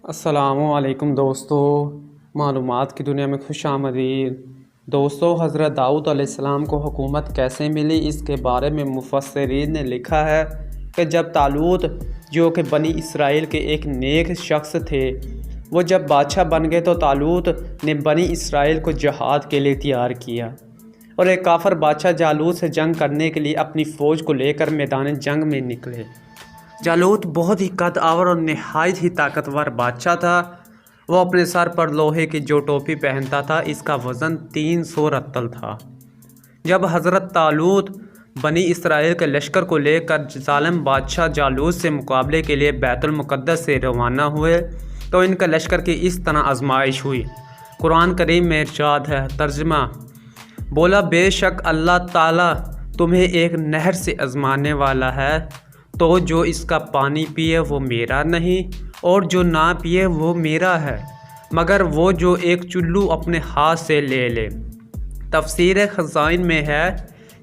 السلام علیکم دوستوں، معلومات کی دنیا میں خوش آمدید۔ دوستوں، حضرت داؤد علیہ السلام کو حکومت کیسے ملی، اس کے بارے میں مفسرین نے لکھا ہے کہ جب طالوت جو کہ بنی اسرائیل کے ایک نیک شخص تھے، وہ جب بادشاہ بن گئے تو طالوت نے بنی اسرائیل کو جہاد کے لیے تیار کیا اور ایک کافر بادشاہ جالوت سے جنگ کرنے کے لیے اپنی فوج کو لے کر میدان جنگ میں نکلے۔ جالوت بہت ہی قدآور اور نہایت ہی طاقتور بادشاہ تھا۔ وہ اپنے سر پر لوہے کی جو ٹوپی پہنتا تھا، اس کا وزن 300 رطل تھا۔ جب حضرت طالوت بنی اسرائیل کے لشکر کو لے کر ظالم بادشاہ جالوت سے مقابلے کے لیے بیت المقدس سے روانہ ہوئے تو ان کے لشکر کی اس طرح آزمائش ہوئی۔ قرآن کریم میں ارشاد ہے، ترجمہ: بولا بے شک اللہ تعالیٰ تمہیں ایک نہر سے آزمانے والا ہے، تو جو اس کا پانی پیے وہ میرا نہیں اور جو نہ پیے وہ میرا ہے، مگر وہ جو ایک چلو اپنے ہاتھ سے لے لے۔ تفسیر خزائن میں ہے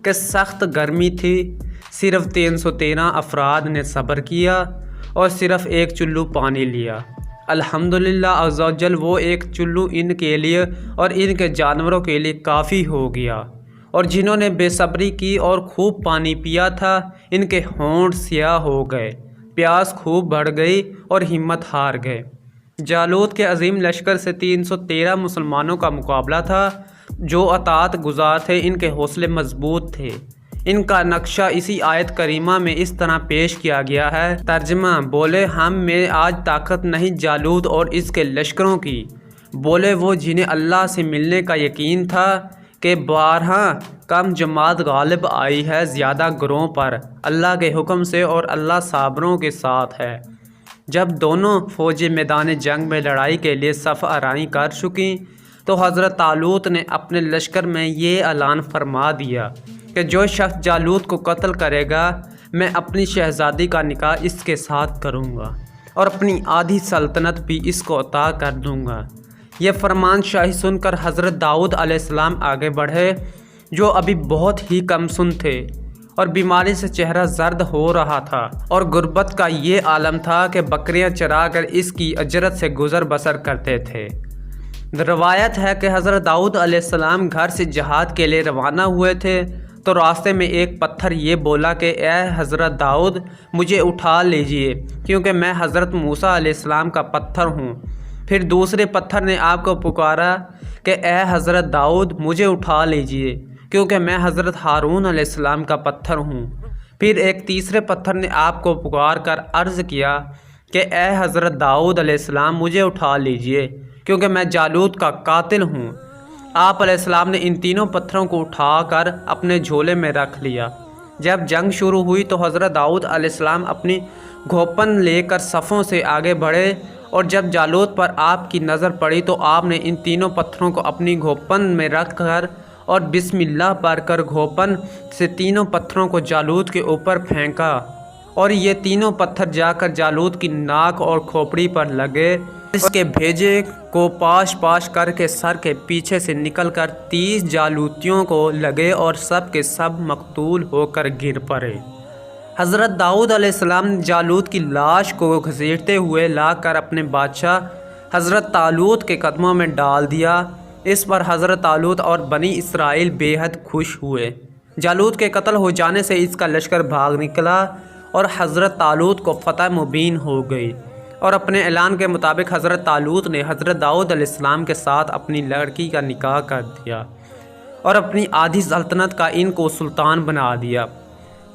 کہ سخت گرمی تھی، صرف 313 افراد نے صبر کیا اور صرف ایک چلو پانی لیا۔ الحمدللہ عز و جل، وہ ایک چلو ان کے لیے اور ان کے جانوروں کے لیے کافی ہو گیا، اور جنہوں نے بے صبری کی اور خوب پانی پیا تھا، ان کے ہونٹ سیاہ ہو گئے، پیاس خوب بڑھ گئی اور ہمت ہار گئے۔ جالوت کے عظیم لشکر سے 313 مسلمانوں کا مقابلہ تھا جو اطاعت گزار تھے، ان کے حوصلے مضبوط تھے۔ ان کا نقشہ اسی آیت کریمہ میں اس طرح پیش کیا گیا ہے، ترجمہ: بولے ہم میں آج طاقت نہیں جالوت اور اس کے لشکروں کی، بولے وہ جنہیں اللہ سے ملنے کا یقین تھا کہ بارہا کم جماعت غالب آئی ہے زیادہ گروہوں پر اللہ کے حکم سے، اور اللہ صابروں کے ساتھ ہے۔ جب دونوں فوجیں میدان جنگ میں لڑائی کے لیے صف آرائی کر چکیں تو حضرت طالوت نے اپنے لشکر میں یہ اعلان فرما دیا کہ جو شخص جالوت کو قتل کرے گا، میں اپنی شہزادی کا نکاح اس کے ساتھ کروں گا اور اپنی آدھی سلطنت بھی اس کو عطا کر دوں گا۔ یہ فرمان شاہی سن کر حضرت داؤد علیہ السلام آگے بڑھے، جو ابھی بہت ہی کم سن تھے اور بیماری سے چہرہ زرد ہو رہا تھا، اور غربت کا یہ عالم تھا کہ بکریاں چرا کر اس کی اجرت سے گزر بسر کرتے تھے۔ روایت ہے کہ حضرت داؤد علیہ السلام گھر سے جہاد کے لیے روانہ ہوئے تھے تو راستے میں ایک پتھر یہ بولا کہ اے حضرت داؤد، مجھے اٹھا لیجئے کیونکہ میں حضرت موسیٰ علیہ السلام کا پتھر ہوں۔ پھر دوسرے پتھر نے آپ کو پکارا کہ اے حضرت داؤد، مجھے اٹھا لیجئے کیونکہ میں حضرت ہارون علیہ السلام کا پتھر ہوں۔ پھر ایک تیسرے پتھر نے آپ کو پکار کر عرض کیا کہ اے حضرت داؤد علیہ السلام، مجھے اٹھا لیجئے کیونکہ میں جالوت کا قاتل ہوں۔ آپ علیہ السلام نے ان تینوں پتھروں کو اٹھا کر اپنے جھولے میں رکھ لیا۔ جب جنگ شروع ہوئی تو حضرت داؤد علیہ السلام اپنی گھوپن لے کر صفوں سے آگے بڑھے، اور جب جالوت پر آپ کی نظر پڑی تو آپ نے ان تینوں پتھروں کو اپنی گھوپن میں رکھ کر اور بسم اللہ پڑھ کر گھوپن سے تینوں پتھروں کو جالوت کے اوپر پھینکا، اور یہ تینوں پتھر جا کر جالوت کی ناک اور کھوپڑی پر لگے۔ اس کے بھیجے کو پاش پاش کر کے سر کے پیچھے سے نکل کر 30 جالوتیوں کو لگے اور سب کے سب مقتول ہو کر گر پڑے۔ حضرت داؤد علیہ السلام نے جالوت کی لاش کو گھسیٹتے ہوئے لا کر اپنے بادشاہ حضرت طالوت کے قدموں میں ڈال دیا۔ اس پر حضرت طالوت اور بنی اسرائیل بے حد خوش ہوئے۔ جالوت کے قتل ہو جانے سے اس کا لشکر بھاگ نکلا اور حضرت طالوت کو فتح مبین ہو گئی، اور اپنے اعلان کے مطابق حضرت طالوت نے حضرت داؤد علیہ السلام کے ساتھ اپنی لڑکی کا نکاح کر دیا اور اپنی آدھی سلطنت کا ان کو سلطان بنا دیا۔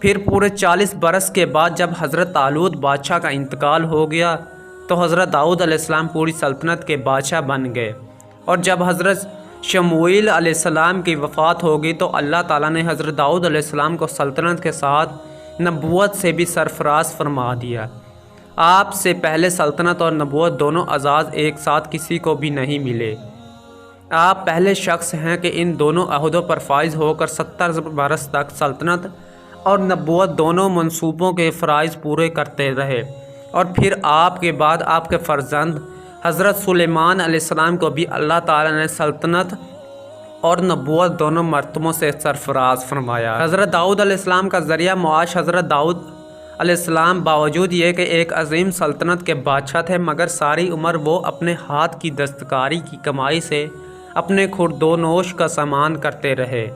پھر پورے 40 برس کے بعد جب حضرت طالوت بادشاہ کا انتقال ہو گیا تو حضرت داؤد علیہ السلام پوری سلطنت کے بادشاہ بن گئے، اور جب حضرت شموئیل علیہ السلام کی وفات ہو گئی تو اللہ تعالیٰ نے حضرت داؤد علیہ السلام کو سلطنت کے ساتھ نبوت سے بھی سرفراز فرما دیا۔ آپ سے پہلے سلطنت اور نبوت دونوں اعزاز ایک ساتھ کسی کو بھی نہیں ملے۔ آپ پہلے شخص ہیں کہ ان دونوں عہدوں پر فائز ہو کر 70 برس تک سلطنت اور نبوت دونوں منصوبوں کے فرائض پورے کرتے رہے، اور پھر آپ کے بعد آپ کے فرزند حضرت سلیمان علیہ السلام کو بھی اللہ تعالیٰ نے سلطنت اور نبوت دونوں مرتبوں سے سرفراز فرمایا۔ حضرت داؤد علیہ السلام کا ذریعہ معاش حضرت داؤد علیہ السلام باوجود یہ کہ ایک عظیم سلطنت کے بادشاہ تھے، مگر ساری عمر وہ اپنے ہاتھ کی دستکاری کی کمائی سے اپنے خوردونوش کا سامان کرتے رہے۔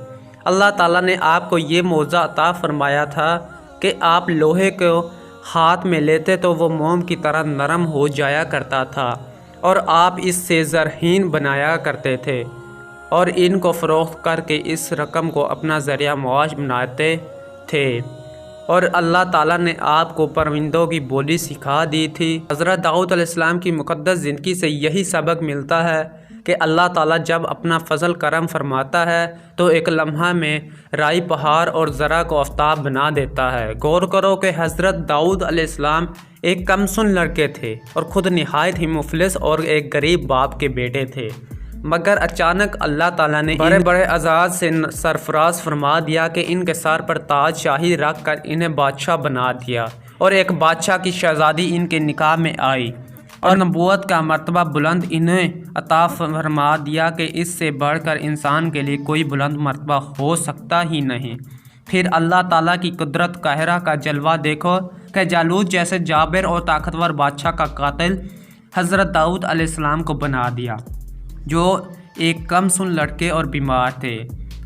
اللہ تعالیٰ نے آپ کو یہ موضوع عطا فرمایا تھا کہ آپ لوہے کو ہاتھ میں لیتے تو وہ موم کی طرح نرم ہو جایا کرتا تھا، اور آپ اس سے زرہین بنایا کرتے تھے اور ان کو فروخت کر کے اس رقم کو اپنا ذریعہ معاش بناتے تھے، اور اللہ تعالیٰ نے آپ کو پرندوں کی بولی سکھا دی تھی۔ حضرت داؤد علیہ السلام کی مقدس زندگی سے یہی سبق ملتا ہے کہ اللہ تعالیٰ جب اپنا فضل کرم فرماتا ہے تو ایک لمحہ میں رائی پہاڑ اور زرع کو آفتاب بنا دیتا ہے۔ غور کرو کہ حضرت داؤد علیہ السلام ایک کم سن لڑکے تھے اور خود نہایت ہی مفلس اور ایک غریب باپ کے بیٹے تھے، مگر اچانک اللہ تعالیٰ نے بڑے بڑے اعزاز سے سرفراز فرما دیا کہ ان کے سر پر تاج شاہی رکھ کر انہیں بادشاہ بنا دیا، اور ایک بادشاہ کی شہزادی ان کے نکاح میں آئی، اور نبوت کا مرتبہ بلند انہیں عطا فرما دیا کہ اس سے بڑھ کر انسان کے لیے کوئی بلند مرتبہ ہو سکتا ہی نہیں۔ پھر اللہ تعالیٰ کی قدرت قاہرہ کا جلوہ دیکھو کہ جالوت جیسے جابر اور طاقتور بادشاہ کا قاتل حضرت داؤد علیہ السلام کو بنا دیا، جو ایک کم سن لڑکے اور بیمار تھے،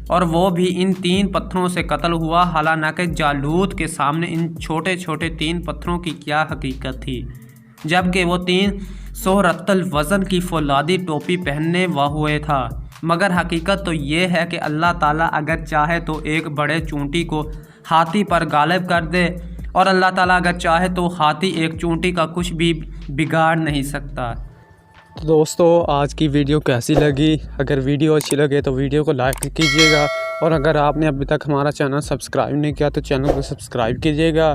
اور وہ بھی ان 3 پتھروں سے قتل ہوا۔ حالانکہ جالوت کے سامنے ان چھوٹے چھوٹے 3 پتھروں کی کیا حقیقت تھی، جبکہ وہ 300 رطل وزن کی فولادی ٹوپی پہننے ہوئے تھا، مگر حقیقت تو یہ ہے کہ اللہ تعالیٰ اگر چاہے تو ایک بڑے چونٹی کو ہاتھی پر غالب کر دے، اور اللہ تعالیٰ اگر چاہے تو ہاتھی ایک چونٹی کا کچھ بھی بگاڑ نہیں سکتا۔ تو دوستو، آج کی ویڈیو کیسی لگی؟ اگر ویڈیو اچھی لگے تو ویڈیو کو لائک کیجیے گا، اور اگر آپ نے ابھی تک ہمارا چینل سبسکرائب نہیں کیا تو چینل کو سبسکرائب کیجیے گا۔